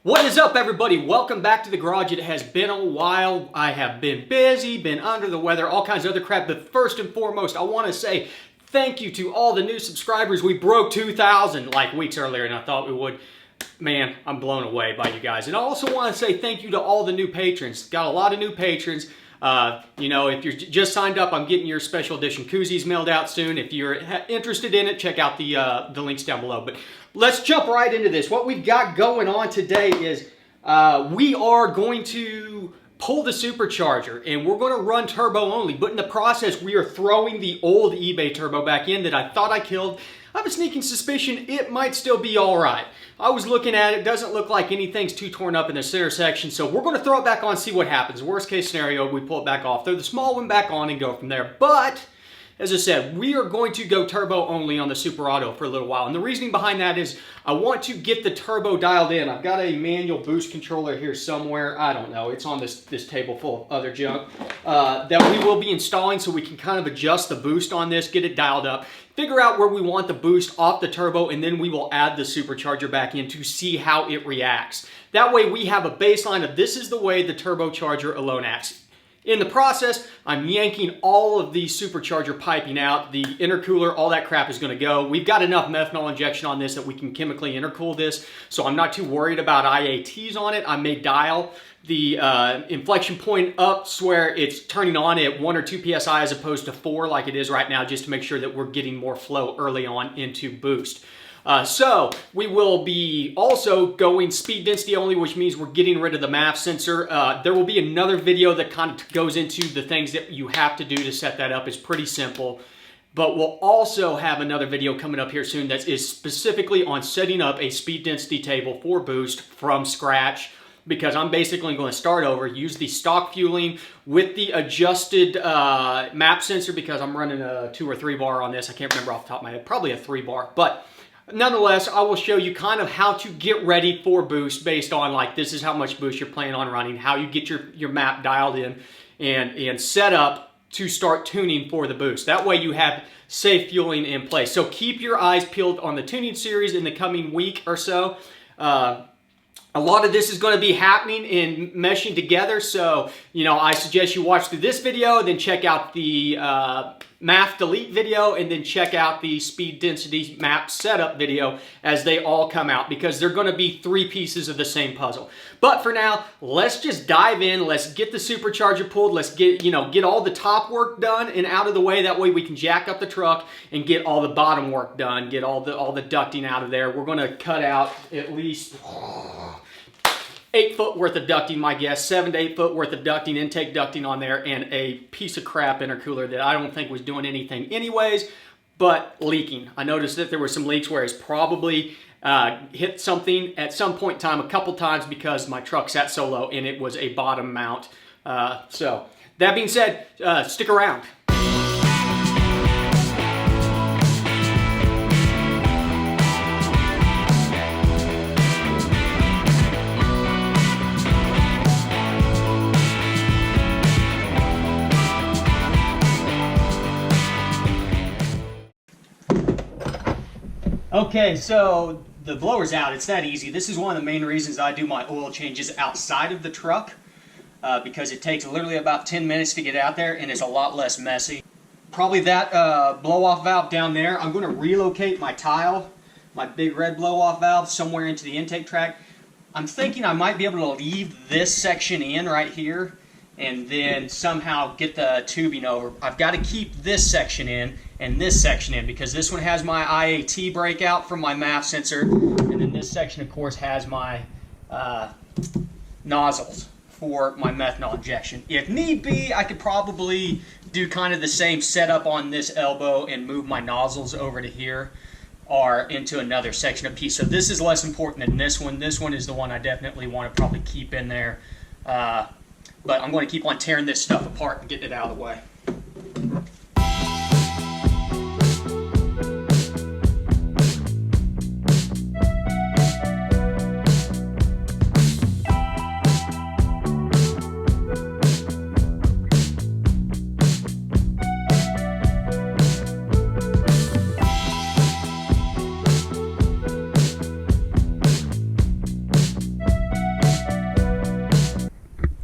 What is up, everybody? Welcome back to the garage. It has been a while. I have been busy, been under the weather, all kinds of other crap. But first and foremost, I want to say thank you to all the new subscribers. We broke 2,000 like weeks earlier than I thought we would. Man, I'm blown away by you guys. And I also want to say thank you to all the new patrons. Got a lot of new patrons. You know, if you're just signed up, I'm getting your special edition koozies mailed out soon. If you're interested in it, check out the links down below. But let's jump right into this. What we've got going on today is we are going to pull the supercharger and we're going to run turbo only. But in the process, we are throwing the old eBay turbo back in that I thought I killed. I have a sneaking suspicion it might still be all right. I was looking at it, doesn't look like anything's too torn up in the center section, so we're going to throw it back on, see what happens. Worst case scenario, we pull it back off, throw the small one back on and go from there. But as I said, we are going to go turbo only on the Superado for a little while. And the reasoning behind that is I want to get the turbo dialed in. I've got a manual boost controller here somewhere. I don't know. It's on this table full of other junk that we will be installing so we can kind of adjust the boost on this, get it dialed up, figure out where we want the boost off the turbo, and then we will add the supercharger back in to see how it reacts. That way we have a baseline of this is the way the turbocharger alone acts. In the process, I'm yanking all of the supercharger piping out. The intercooler, all that crap is going to go. We've got enough methanol injection on this that we can chemically intercool this, so I'm not too worried about IATs on it. I may dial the inflection point up where it's turning on at 1 or 2 psi as opposed to 4 like it is right now, just to make sure that we're getting more flow early on into boost. So we will be also going speed density only, which means we're getting rid of the MAF sensor. There will be another video that kind of goes into the things that you have to do to set that up. It's pretty simple. But we'll also have another video coming up here soon that is specifically on setting up a speed density table for boost from scratch, because I'm basically going to start over, use the stock fueling with the adjusted MAP sensor, because I'm running a 2 or 3 bar on this. I can't remember off the top of my head, probably a 3 bar. But nonetheless, I will show you kind of how to get ready for boost based on like this is how much boost you're planning on running, how you get your map dialed in and set up to start tuning for the boost. That way you have safe fueling in place. So keep your eyes peeled on the tuning series in the coming week or so. A lot of this is going to be happening and meshing together, so you know, I suggest you watch through this video, then check out the MAF delete video, and then check out the speed density map setup video as they all come out, because they're going to be 3 pieces of the same puzzle. But for now, let's just dive in. Let's get the supercharger pulled. Let's get all the top work done and out of the way. That way we can jack up the truck and get all the bottom work done. Get all the ducting out of there. We're going to cut out at least 8 foot worth of ducting, my guess, 7 to 8 foot worth of ducting, intake ducting on there, and a piece of crap intercooler that I don't think was doing anything anyways, but leaking. I noticed that there were some leaks where it's probably hit something at some point in time a couple times because my truck sat so low and it was a bottom mount. So that being said, stick around. Okay, so the blower's out. It's that easy. This is one of the main reasons I do my oil changes outside of the truck, because it takes literally about 10 minutes to get out there and it's a lot less messy. Probably that blow-off valve down there. I'm going to relocate my tile, my big red blow-off valve, somewhere into the intake tract. I'm thinking I might be able to leave this section in right here and then somehow get the tubing over. I've got to keep this section in and this section in, because this one has my IAT breakout from my MAF sensor, and then this section of course has my nozzles for my methanol injection. If need be, I could probably do kind of the same setup on this elbow and move my nozzles over to here or into another section of piece. So this is less important than this one. This one is the one I definitely want to probably keep in there. But I'm going to keep on tearing this stuff apart and getting it out of the way.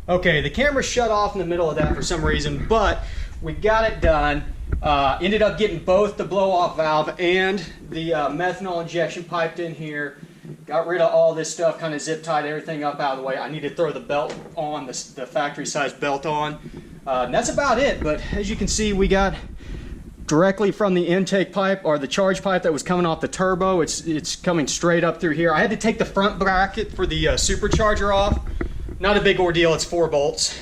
Okay, the camera shut off in the middle of that for some reason, but we got it done. Ended up getting both the blow-off valve and the methanol injection piped in here. Got rid of all this stuff, kind of zip-tied everything up out of the way. I need to throw the belt on, the factory-size belt on. And that's about it, but as you can see, we got directly from the intake pipe, or the charge pipe that was coming off the turbo. It's coming straight up through here. I had to take the front bracket for the supercharger off. Not a big ordeal, it's 4 bolts.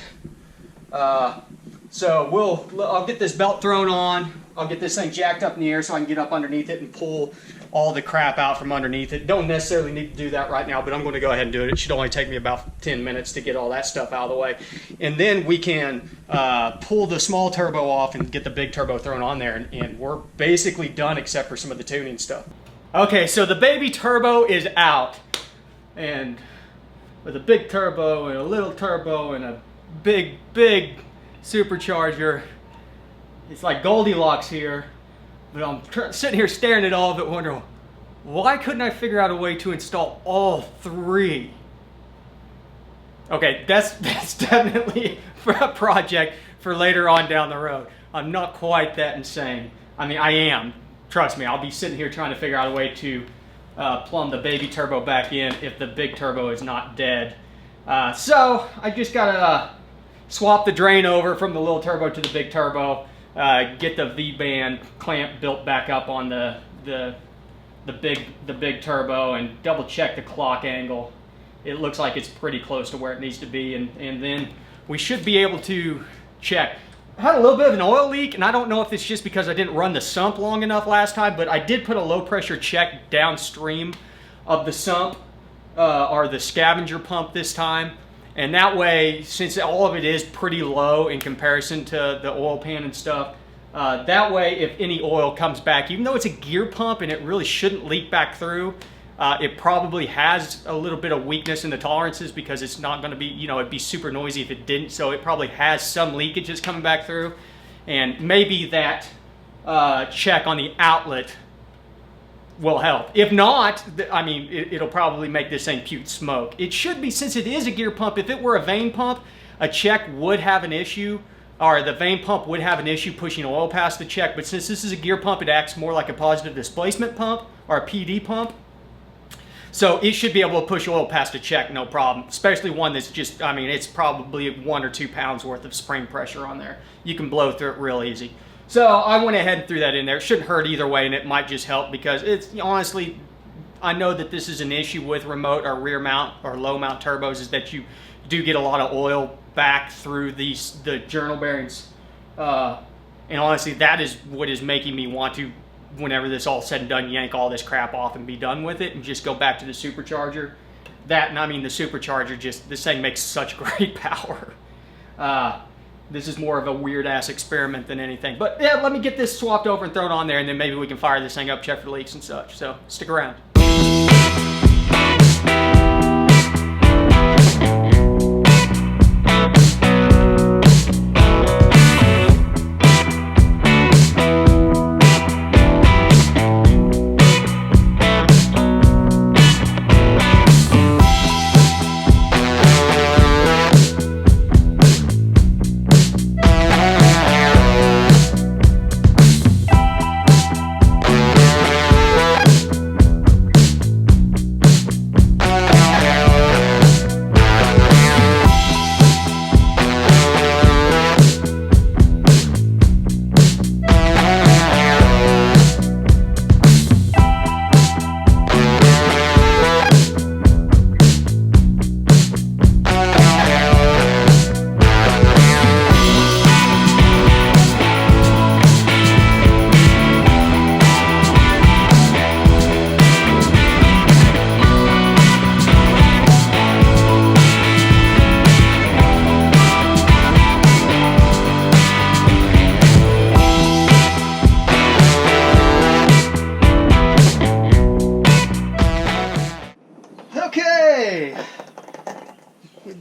So I'll get this belt thrown on. I'll get this thing jacked up in the air so I can get up underneath it and pull all the crap out from underneath it. Don't necessarily need to do that right now, but I'm going to go ahead and do it. It should only take me about 10 minutes to get all that stuff out of the way. And then we can pull the small turbo off and get the big turbo thrown on there. And we're basically done except for some of the tuning stuff. Okay, so the baby turbo is out. And with a big turbo and a little turbo and a big supercharger, it's like Goldilocks here. But I'm sitting here staring at all of it wondering, why couldn't I figure out a way to install all 3? Okay, that's definitely a project for later on down the road. I'm not quite that insane. I mean, I am. Trust me, I'll be sitting here trying to figure out a way to plumb the baby turbo back in if the big turbo is not dead. So I just gotta swap the drain over from the little turbo to the big turbo, get the V-band clamp built back up on the big turbo, and double check the clock angle. It looks like it's pretty close to where it needs to be, and then we should be able to check. I had a little bit of an oil leak, and I don't know if it's just because I didn't run the sump long enough last time, but I did put a low pressure check downstream of the sump, or the scavenger pump this time. And that way, since all of it is pretty low in comparison to the oil pan and stuff, that way if any oil comes back, even though it's a gear pump and it really shouldn't leak back through, it probably has a little bit of weakness in the tolerances because it's not going to be, you know, it'd be super noisy if it didn't. So it probably has some leakages coming back through. And maybe that check on the outlet will help. If not, I mean, it'll probably make this thing pute smoke. It should be, since it is a gear pump. If it were a vane pump, a check would have an issue, or the vane pump would have an issue pushing oil past the check. But since this is a gear pump, it acts more like a positive displacement pump or a PD pump. So it should be able to push oil past a check, no problem. Especially one that's just, I mean, it's probably 1 or 2 pounds worth of spring pressure on there. You can blow through it real easy. So I went ahead and threw that in there. It shouldn't hurt either way, and it might just help because it's, honestly, I know that this is an issue with remote or rear mount or low mount turbos, is that you do get a lot of oil back through the journal bearings. And honestly, that is what is making me want to, whenever this all said and done, yank all this crap off and be done with it and just go back to the supercharger. That, and I mean the supercharger, just, this thing makes such great power. This is more of a weird-ass experiment than anything. But yeah, let me get this swapped over and thrown on there, and then maybe we can fire this thing up, check for leaks and such. So stick around.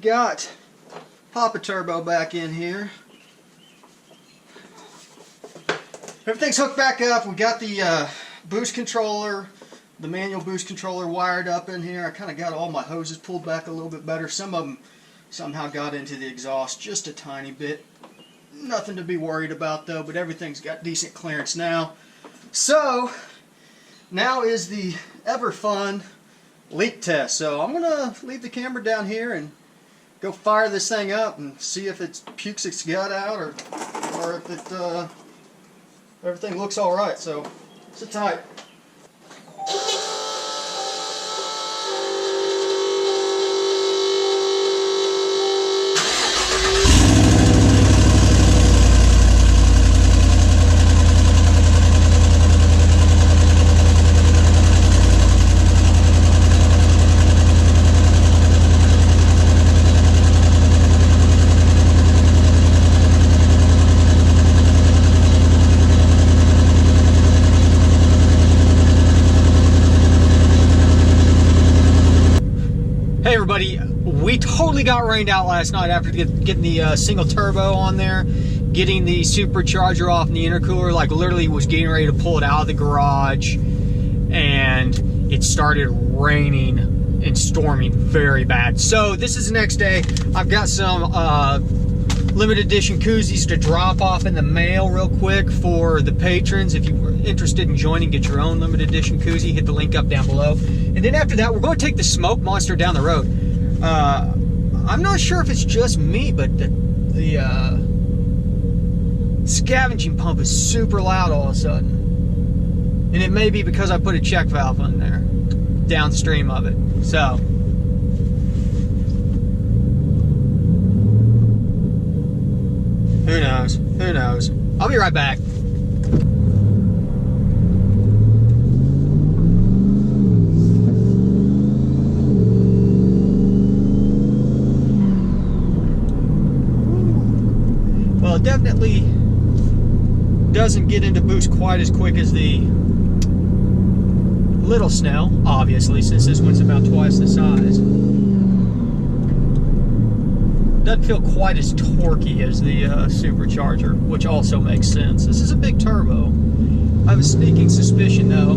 Got Papa Turbo back in here. Everything's hooked back up. We got the boost controller, the manual boost controller wired up in here. I kind of got all my hoses pulled back a little bit better. Some of them Somehow got into the exhaust just a tiny bit. Nothing to be worried about though, but everything's got decent clearance now. So now is the ever fun leak test. So I'm gonna leave the camera down here and go fire this thing up and see if it pukes its gut out or if it everything looks all right. So sit tight. Hey everybody, we totally got rained out last night after getting the single turbo on there, getting the supercharger off in the intercooler. Like literally was getting ready to pull it out of the garage, and it started raining and storming very bad. So this is the next day. I've got some limited edition koozies to drop off in the mail real quick for the patrons. If you were interested in joining, get your own limited edition koozie, hit the link up down below. And then after that, we're going to take the smoke monster down the road. I'm not sure if it's just me, but the scavenging pump is super loud all of a sudden. And it may be because I put a check valve in there downstream of it. So who knows? Who knows? I'll be right back. Well, it definitely doesn't get into boost quite as quick as the little Snell, obviously, since this one's about twice the size. Doesn't feel quite as torquey as the supercharger, which also makes sense. This is a big turbo. I have a sneaking suspicion though.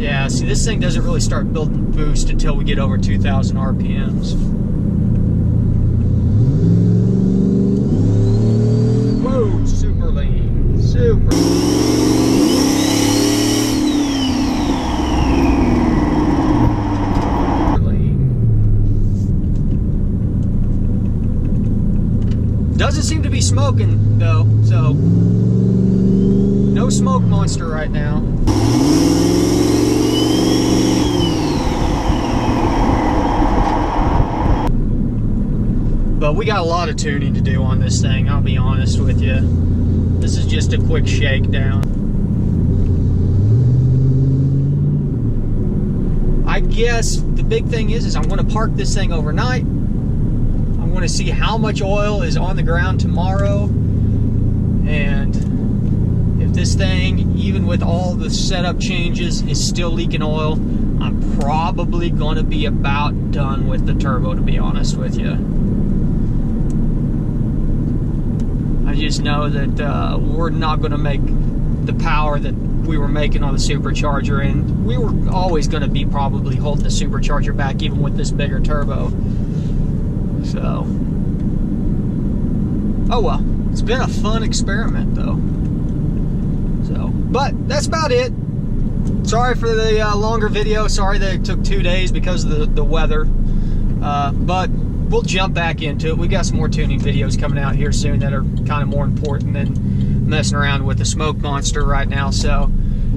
Yeah, see, this thing doesn't really start building boost until we get over 2,000 RPMs. Whoa, super lean. Super. Doesn't seem to be smoking though, so no smoke monster right now. But we got a lot of tuning to do on this thing, I'll be honest with you. This is just a quick shakedown. I guess the big thing is I'm going to park this thing overnight. I want to see how much oil is on the ground tomorrow, and if this thing, even with all the setup changes, is still leaking oil, I'm probably going to be about done with the turbo, to be honest with you. I just know that we're not going to make the power that we were making on the supercharger, and we were always going to be probably holding the supercharger back even with this bigger turbo. So, oh well, it's been a fun experiment though. So, but that's about it. Sorry for the longer video. Sorry that it took 2 days because of the weather. But we'll jump back into it. We got some more tuning videos coming out here soon that are kind of more important than messing around with the smoke monster right now. So,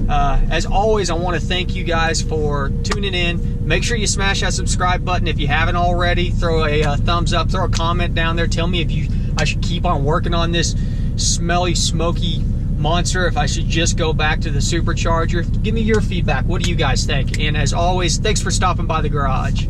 as always, I want to thank you guys for tuning in. Make sure you smash that subscribe button if you haven't already. Throw a thumbs up, throw a comment down there. Tell me if I should keep on working on this smelly, smoky monster, if I should just go back to the supercharger. Give me your feedback. What do you guys think? And as always, thanks for stopping by the garage.